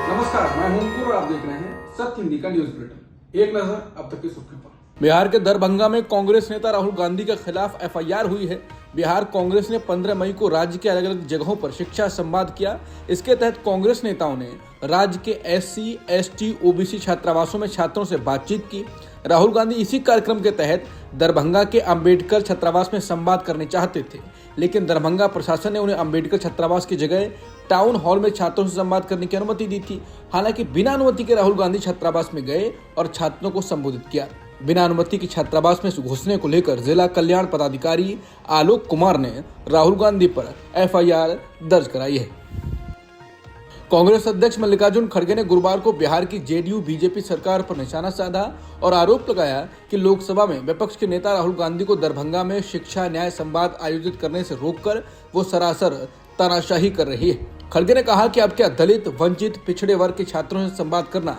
नमस्कार, मैं हूं अंकुर और आप देख रहे हैं सत्य हिंदी का न्यूज बुलेटिन। एक नजर अब तक की सुर्खियों पर। बिहार के दरभंगा में कांग्रेस नेता राहुल गांधी के खिलाफ एफआईआर हुई है। बिहार कांग्रेस ने 15 मई को राज्य के अलग अलग जगहों पर शिक्षा संवाद किया। इसके तहत कांग्रेस नेताओं ने राज्य के एससी, एसटी, ओबीसी छात्रावासों में छात्रों से बातचीत की। राहुल गांधी इसी कार्यक्रम के तहत दरभंगा के अंबेडकर छात्रावास में संवाद करने चाहते थे, लेकिन दरभंगा प्रशासन ने उन्हें अंबेडकर छात्रावास की जगह टाउन हॉल में छात्रों से संवाद करने की अनुमति दी थी। हालांकि बिना अनुमति के राहुल गांधी छात्रावास में गए और छात्रों को संबोधित किया। बिना अनुमति की छात्रावास में घुसने को लेकर जिला कल्याण पदाधिकारी आलोक कुमार ने राहुल गांधी पर एफआईआर दर्ज कराई है। कांग्रेस अध्यक्ष मल्लिकार्जुन खड़गे ने गुरुवार को बिहार की जेडीयू बीजेपी सरकार पर निशाना साधा और आरोप लगाया कि लोकसभा में विपक्ष के नेता राहुल गांधी को दरभंगा में शिक्षा न्याय संवाद आयोजित करने से रोककर वो सरासर तानाशाही कर रही है। खड़गे ने कहा कि अब क्या दलित, वंचित, पिछड़े वर्ग के छात्रों से संवाद करना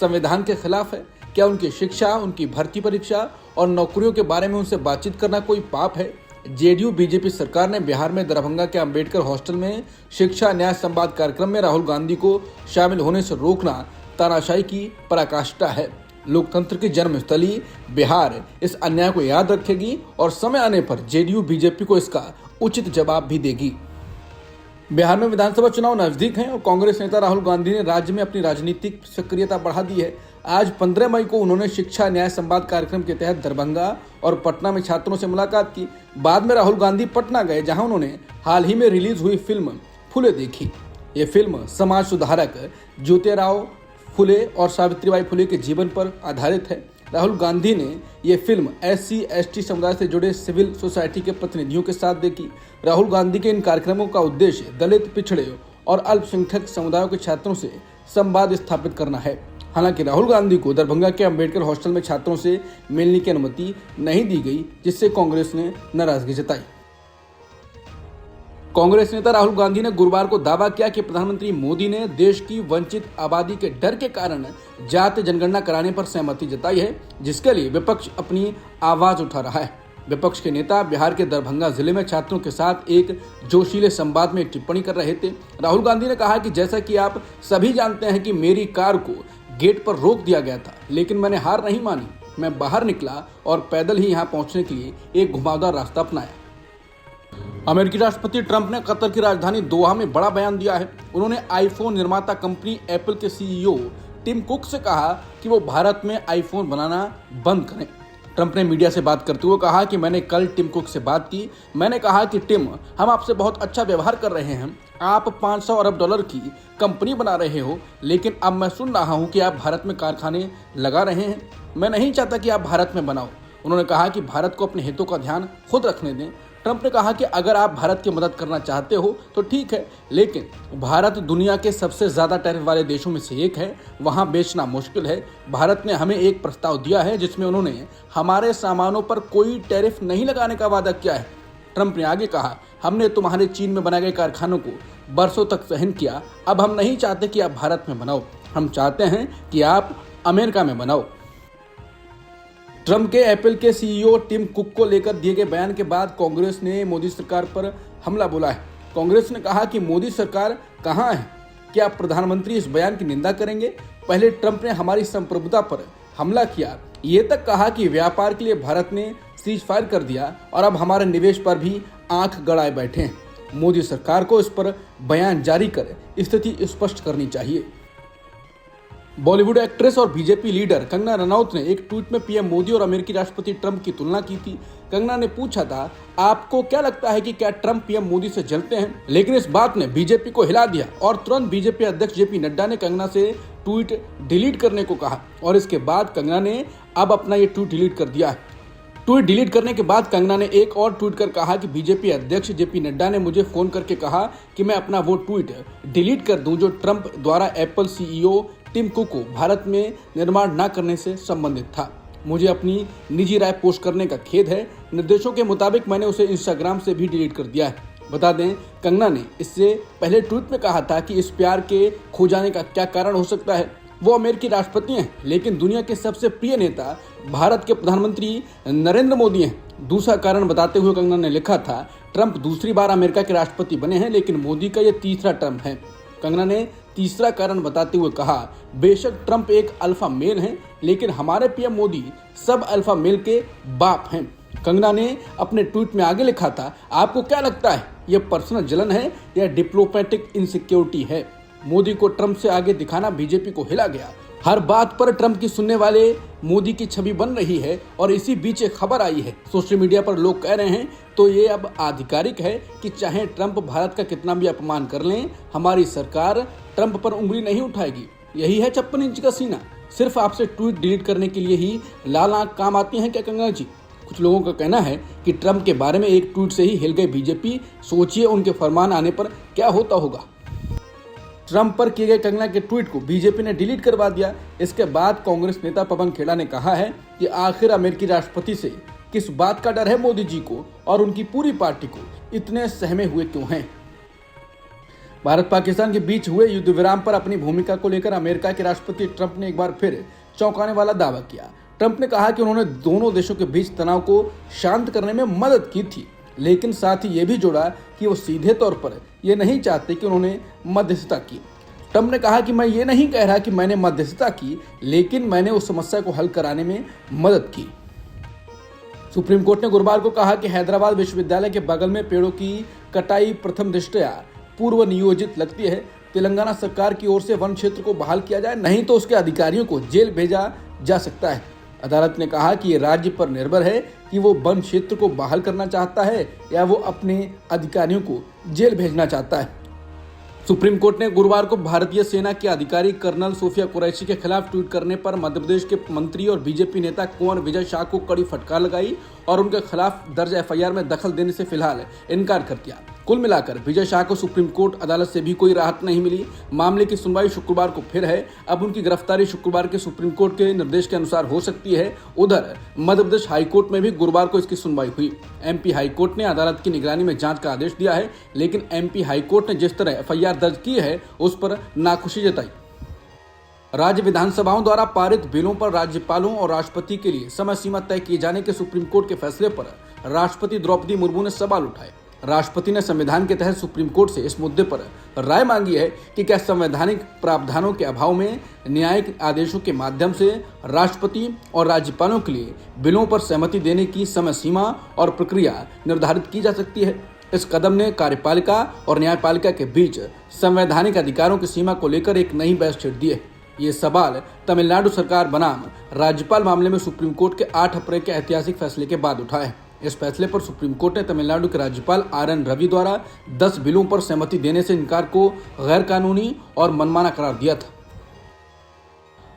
संविधान के खिलाफ है? क्या उनकी शिक्षा, उनकी भर्ती परीक्षा और नौकरियों के बारे में उनसे बातचीत करना कोई पाप है? जेडीयू बीजेपी सरकार ने बिहार में दरभंगा के अंबेडकर हॉस्टल में शिक्षा न्याय संवाद कार्यक्रम में राहुल गांधी को शामिल होने से रोकना तानाशाही की पराकाष्ठा है। लोकतंत्र की जन्मस्थली बिहार इस अन्याय को याद रखेगी और समय आने पर जेडीयू बीजेपी को इसका उचित जवाब भी देगी। बिहार में विधानसभा चुनाव नजदीक हैं और कांग्रेस नेता राहुल गांधी ने राज्य में अपनी राजनीतिक सक्रियता बढ़ा दी है। आज 15 मई को उन्होंने शिक्षा न्याय संवाद कार्यक्रम के तहत दरभंगा और पटना में छात्रों से मुलाकात की। बाद में राहुल गांधी पटना गए, जहां उन्होंने हाल ही में रिलीज हुई फिल्म फुले देखी। ये फिल्म समाज सुधारक ज्योतिराव फुले और सावित्रीबाई फुले के जीवन पर आधारित है। राहुल गांधी ने ये फिल्म एससी, एसटी समुदाय से जुड़े सिविल सोसाइटी के प्रतिनिधियों के साथ देखी। राहुल गांधी के इन कार्यक्रमों का उद्देश्य दलित, पिछड़े और अल्पसंख्यक समुदायों के छात्रों से संवाद स्थापित करना है। हालांकि राहुल गांधी को दरभंगा के अंबेडकर हॉस्टल में छात्रों से मिलने की अनुमति नहीं दी गई, जिससे कांग्रेस ने नाराजगी जताई। कांग्रेस नेता राहुल गांधी ने गुरुवार को दावा किया कि प्रधानमंत्री मोदी ने देश की वंचित आबादी के डर के कारण जाति जनगणना कराने पर सहमति जताई है, जिसके लिए विपक्ष अपनी आवाज उठा रहा है। विपक्ष के नेता बिहार के दरभंगा जिले में छात्रों के साथ एक जोशीले संवाद में एक टिप्पणी कर रहे थे। राहुल गांधी ने कहा कि जैसा कि आप सभी जानते हैं कि मेरी कार को गेट पर रोक दिया गया था, लेकिन मैंने हार नहीं मानी। मैं बाहर निकला और पैदल ही यहाँ पहुँचने के लिए एक घुमावदार रास्ता अपनाया। अमेरिकी राष्ट्रपति ट्रंप ने कतर की राजधानी दोहा में बड़ा बयान दिया है। उन्होंने आईफोन निर्माता कंपनी एप्पल के सीईओ टिम कुक से कहा कि वो भारत में आईफोन बनाना बंद करें। ट्रंप ने मीडिया से बात करते हुए कहा कि मैंने कल टिम कुक से बात की। मैंने कहा कि टिम, हम आपसे बहुत अच्छा व्यवहार कर रहे हैं। आप 500 अरब डॉलर की कंपनी बना रहे हो, लेकिन अब मैं सुन रहा हूं कि आप भारत में कारखाने लगा रहे हैं। मैं नहीं चाहता कि आप भारत में बनाओ। उन्होंने कहा कि भारत को अपने हितों का ध्यान खुद रखने दें। ट्रंप ने कहा कि अगर आप भारत की मदद करना चाहते हो तो ठीक है, लेकिन भारत दुनिया के सबसे ज़्यादा टैरिफ वाले देशों में से एक है। वहाँ बेचना मुश्किल है। भारत ने हमें एक प्रस्ताव दिया है जिसमें उन्होंने हमारे सामानों पर कोई टैरिफ नहीं लगाने का वादा किया है। ट्रंप ने आगे कहा, हमने तुम्हारे चीन में बनाए गए कारखानों को बरसों तक सहन किया। अब हम नहीं चाहते कि आप भारत में बनाओ, हम चाहते हैं कि आप अमेरिका में बनाओ। ट्रंप के एप्पल के सीईओ टिम कुक को लेकर दिए गए बयान के बाद कांग्रेस ने मोदी सरकार पर हमला बोला है। कांग्रेस ने कहा कि मोदी सरकार कहां है? क्या प्रधानमंत्री इस बयान की निंदा करेंगे? पहले ट्रंप ने हमारी संप्रभुता पर हमला किया, ये तक कहा कि व्यापार के लिए भारत ने सीज फायर कर दिया और अब हमारे निवेश पर भी आंख गड़ाए बैठे हैं। मोदी सरकार को इस पर बयान जारी कर स्थिति स्पष्ट करनी चाहिए। बॉलीवुड एक्ट्रेस और बीजेपी लीडर कंगना रनौत ने एक ट्वीट में पीएम मोदी और अमेरिकी राष्ट्रपति ट्रंप की तुलना की थी। कंगना ने पूछा था, आपको क्या लगता है कि क्या ट्रंप पीएम मोदी से जलते हैं? लेकिन इस बात ने बीजेपी को हिला दिया और तुरंत बीजेपी अध्यक्ष जेपी नड्डा ने कंगना से ट्वीट डिलीट करने को कहा और इसके बाद कंगना ने अब अपना ये ट्वीट डिलीट कर दिया है। ट्वीट डिलीट करने के बाद कंगना ने एक और ट्वीट कर कहा कि बीजेपी अध्यक्ष जेपी नड्डा ने मुझे फोन करके कहा कि मैं अपना वो ट्वीट डिलीट कर दूं जो ट्रंप द्वारा एप्पल सीईओ टिम कुक को भारत में निर्माण न करने से संबंधित था। मुझे अपनी निजी राय पोस्ट करने का खेद है। निर्देशों के मुताबिक मैंने उसे इंस्टाग्राम से भी डिलीट कर दिया है। बता दें, कंगना ने इससे पहले ट्वीट में कहा था कि इस प्यार के खो जाने का क्या कारण हो सकता है। वो अमेरिकी राष्ट्रपति हैं, लेकिन दुनिया के सबसे प्रिय नेता भारत के प्रधानमंत्री नरेंद्र मोदी हैं। दूसरा कारण बताते हुए कंगना ने लिखा था, ट्रंप दूसरी बार अमेरिका के राष्ट्रपति बने हैं, लेकिन मोदी का ये तीसरा टर्म है। कंगना ने तीसरा कारण बताते हुए कहा, बेशक ट्रंप एक अल्फा मेल हैं, लेकिन हमारे पीएम मोदी सब अल्फा मेल के बाप हैं। कंगना ने अपने ट्वीट में आगे लिखा था, आपको क्या लगता है यह पर्सनल जलन है या डिप्लोमेटिक इनसिक्योरिटी है? मोदी को ट्रंप से आगे दिखाना बीजेपी को हिला गया। हर बात पर ट्रंप की सुनने वाले मोदी की छवि बन रही है और इसी बीच एक खबर आई है। सोशल मीडिया पर लोग कह रहे हैं तो ये अब आधिकारिक है कि चाहे ट्रंप भारत का कितना भी अपमान कर लें, हमारी सरकार ट्रंप पर उंगली नहीं उठाएगी। यही है 56 इंच का सीना। सिर्फ आपसे ट्वीट डिलीट करने के लिए ही लाल आंख काम आती हैं क्या कंगना जी? कुछ लोगों का कहना है कि ट्रंप के बारे में एक ट्वीट से ही हिल गई बीजेपी। सोचिए उनके फरमान आने पर क्या होता होगा। ट्रंप पर किए गए कंगना के ट्वीट को बीजेपी ने डिलीट करवा दिया। इसके बाद कांग्रेस नेता पवन खेड़ा ने कहा है कि आखिर अमेरिकी राष्ट्रपति से किस बात का डर है मोदी जी को और उनकी पूरी पार्टी को इतने सहमे हुए क्यों हैं? भारत पाकिस्तान के बीच हुए युद्ध विराम पर अपनी भूमिका को लेकर अमेरिका के राष्ट्रपति ट्रंप ने एक बार फिर चौंकाने वाला दावा किया। ट्रंप ने कहा कि उन्होंने दोनों देशों के बीच तनाव को शांत करने में मदद की थी, लेकिन साथ ही ये भी जोड़ा कि वो सीधे तौर पर ये नहीं चाहते कि उन्होंने मध्यस्थता की। ट्रंप ने कहा कि मैं ये नहीं कह रहा कि मैंने मध्यस्थता की, लेकिन मैंने उस समस्या को हल कराने में मदद की। सुप्रीम कोर्ट ने गुरुवार को कहा कि हैदराबाद विश्वविद्यालय के बगल में पेड़ों की कटाई प्रथम दृष्टया पूर्व नियोजित लगती है। तेलंगाना सरकार की ओर से वन क्षेत्र को बहाल किया जाए, नहीं तो उसके अधिकारियों को जेल भेजा जा सकता है। अदालत ने कहा कि ये राज्य पर निर्भर है कि वो वन क्षेत्र को बहाल करना चाहता है या वो अपने अधिकारियों को जेल भेजना चाहता है। सुप्रीम कोर्ट ने गुरुवार को भारतीय सेना के अधिकारी कर्नल सोफिया कुरैशी के खिलाफ ट्वीट करने पर मध्य प्रदेश के मंत्री और बीजेपी नेता कुंवर विजय शाह को कड़ी फटकार लगाई और उनके खिलाफ दर्ज एफआईआर में दखल देने से फिलहाल इनकार कर दिया। कुल मिलाकर विजय शाह को सुप्रीम कोर्ट अदालत से भी कोई राहत नहीं मिली। मामले की सुनवाई शुक्रवार को फिर है। अब उनकी गिरफ्तारी शुक्रवार के सुप्रीम कोर्ट के निर्देश के अनुसार हो सकती है। उधर मध्य प्रदेश हाईकोर्ट में भी गुरुवार को इसकी सुनवाई हुई। एमपी हाईकोर्ट ने अदालत की निगरानी में जांच का आदेश दिया है, लेकिन एमपी हाईकोर्ट ने जिस तरह एफआईआर दर्ज की है उस पर नाखुशी जताई। राज्य विधानसभाओं द्वारा पारित बिलों पर राज्यपालों और राष्ट्रपति के लिए समय सीमा तय किए जाने के सुप्रीम कोर्ट के फैसले पर राष्ट्रपति द्रौपदी मुर्मू ने सवाल उठाए। राष्ट्रपति ने संविधान के तहत सुप्रीम कोर्ट से इस मुद्दे पर राय मांगी है कि क्या संवैधानिक प्रावधानों के अभाव में न्यायिक आदेशों के माध्यम से राष्ट्रपति और राज्यपालों के लिए बिलों पर सहमति देने की समय सीमा और प्रक्रिया निर्धारित की जा सकती है। इस कदम ने कार्यपालिका और न्यायपालिका के बीच संवैधानिक अधिकारों की सीमा को लेकर एक नई बहस छेड़ दी है। ये सवाल तमिलनाडु सरकार बनाम राज्यपाल मामले में सुप्रीम कोर्ट के 8 अप्रैल के ऐतिहासिक फैसले के बाद उठा है। इस फैसले पर सुप्रीम कोर्ट ने तमिलनाडु के राज्यपाल RN रवि द्वारा 10 बिलों पर सहमति देने से इनकार को गैर कानूनी और मनमाना करार दिया था।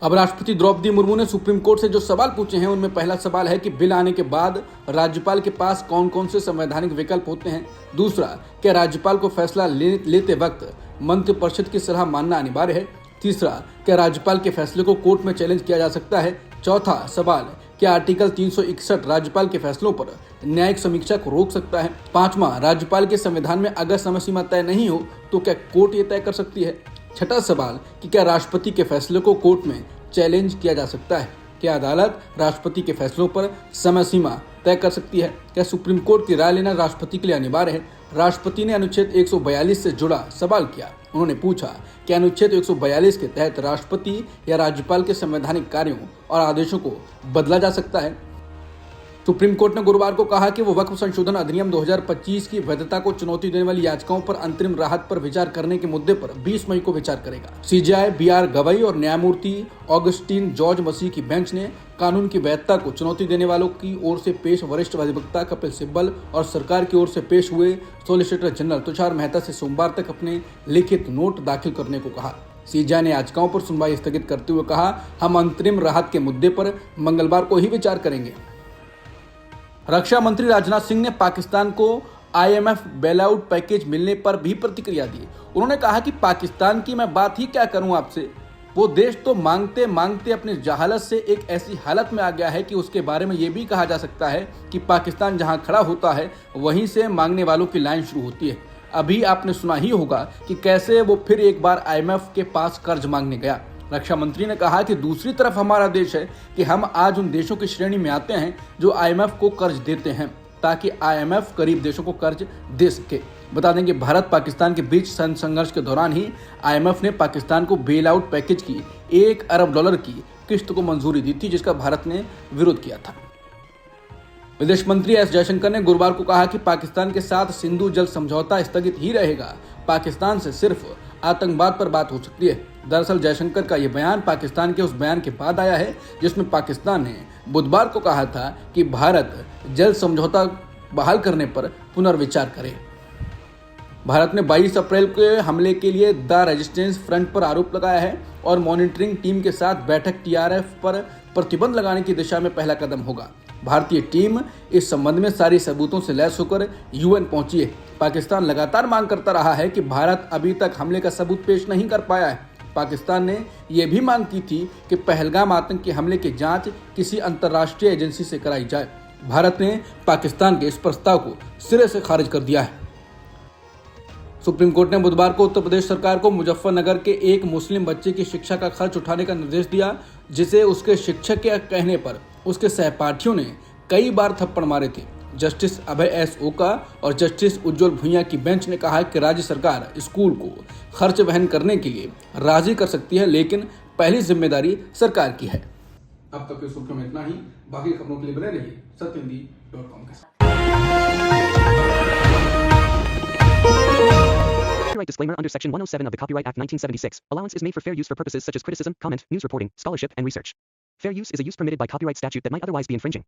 अब राष्ट्रपति द्रौपदी मुर्मू ने सुप्रीम कोर्ट से जो सवाल पूछे हैं उनमें पहला सवाल है कि बिल आने के बाद राज्यपाल के पास कौन कौन से संवैधानिक विकल्प होते हैं। दूसरा, क्या राज्यपाल को फैसला लेते वक्त मंत्रिपरिषद की सलाह मानना अनिवार्य है। तीसरा, क्या राज्यपाल के फैसले को कोर्ट में चैलेंज किया जा सकता है। चौथा सवाल, क्या आर्टिकल 361 राज्यपाल के फैसलों पर न्यायिक समीक्षा को रोक सकता है। पांचवा, राज्यपाल के संविधान में अगर समय सीमा तय नहीं हो तो क्या कोर्ट ये तय कर सकती है। छठा सवाल कि क्या राष्ट्रपति के फैसले को कोर्ट में चैलेंज किया जा सकता है। क्या अदालत राष्ट्रपति के फैसलों पर समय सीमा तय कर सकती है। क्या सुप्रीम कोर्ट की राय लेना राष्ट्रपति के लिए अनिवार्य है। राष्ट्रपति ने अनुच्छेद 142 से जुड़ा सवाल किया। उन्होंने पूछा कि अनुच्छेद 142 के तहत राष्ट्रपति या राज्यपाल के संवैधानिक कार्यों और आदेशों को बदला जा सकता है। सुप्रीम कोर्ट ने गुरुवार को कहा कि वो वक्फ संशोधन अधिनियम 2025 की वैधता को चुनौती देने वाली याचिकाओं पर अंतरिम राहत पर विचार करने के मुद्दे पर 20 मई को विचार करेगा। CJI BR गवई और न्यायमूर्ति ऑगस्टीन जॉर्ज मसीह की बेंच ने कानून की वैधता को चुनौती देने वालों की ओर से पेश वरिष्ठ अधिवक्ता कपिल सिब्बल और सरकार की ओर से पेश हुए सॉलिसिटर जनरल तुषार मेहता से सोमवार तक अपने लिखित नोट दाखिल करने को कहा। CJI ने याचिकाओं पर सुनवाई स्थगित करते हुए कहा, हम अंतरिम राहत के मुद्दे पर मंगलवार को ही विचार करेंगे। रक्षा मंत्री राजनाथ सिंह ने पाकिस्तान को IMF बेलआउट पैकेज मिलने पर भी प्रतिक्रिया दी। उन्होंने कहा कि पाकिस्तान की मैं बात ही क्या करूं आपसे, वो देश तो मांगते मांगते अपनी जहालत से एक ऐसी हालत में आ गया है कि उसके बारे में ये भी कहा जा सकता है कि पाकिस्तान जहां खड़ा होता है वहीं से मांगने वालों की लाइन शुरू होती है। अभी आपने सुना ही होगा कि कैसे वो फिर एक बार IMF के पास कर्ज मांगने गया। रक्षा मंत्री ने कहा कि दूसरी तरफ हमारा देश है कि हम आज उन देशों की श्रेणी में आते हैं जो IMF को कर्ज देते हैं ताकि IMF गरीब देशों को कर्ज दे सके। बता दें कि भारत पाकिस्तान के बीच संघर्ष के दौरान ही आईएमएफ ने पाकिस्तान को बेल आउट पैकेज की $1 अरब की किस्त को मंजूरी दी थी, जिसका भारत ने विरोध किया था। विदेश मंत्री एस जयशंकर ने गुरुवार को कहा कि पाकिस्तान के साथ सिंधु जल समझौता स्थगित ही रहेगा। पाकिस्तान से सिर्फ आतंकवाद पर बात हो सकती है। दरअसल जयशंकर का यह बयान पाकिस्तान के उस बयान के बाद आया है जिसमें पाकिस्तान ने बुधवार को कहा था कि भारत जल समझौता बहाल करने पर पुनर्विचार करे। भारत ने 22 अप्रैल के हमले के लिए द रेजिस्टेंस फ्रंट पर आरोप लगाया है और मॉनिटरिंग टीम के साथ बैठक टीआरएफ पर प्रतिबंध लगाने की दिशा में पहला कदम होगा। भारतीय टीम इस संबंध में सारी सबूतों से लैस होकर यूएन पहुंची है। पाकिस्तान लगातार मांग करता रहा है कि भारत अभी तक हमले का सबूत पेश नहीं कर पाया है। पाकिस्तान ने यह भी मांग की थी कि पहलगाम आतंकी हमले की जांच किसी अंतर्राष्ट्रीय एजेंसी से कराई जाए। भारत ने पाकिस्तान के इस प्रस्ताव को सिरे से खारिज कर दिया है। सुप्रीम कोर्ट ने बुधवार को उत्तर प्रदेश सरकार को मुजफ्फरनगर के एक मुस्लिम बच्चे की शिक्षा का खर्च उठाने का निर्देश दिया, जिसे उसके शिक्षक के कहने पर उसके सहपाठियों ने कई बार थप्पड़ मारे थे। जस्टिस अभय एस ओका और जस्टिस उज्जवल भुइयां की बेंच ने कहा कि राज्य सरकार स्कूल को खर्च वहन करने के लिए राजी कर सकती है, लेकिन पहली जिम्मेदारी सरकार की है। अब तक की सुर्खियों में इतना ही। बाकी खबरों के लिए बने रहिए सत्यहिंदी.com के साथ। Copyright disclaimer under Section 107 of the Copyright Act 1976. Allowance is made for fair use for purposes such as criticism, comment, news reporting, scholarship, and research. Fair use is a use permitted by copyright statute that might otherwise be infringing.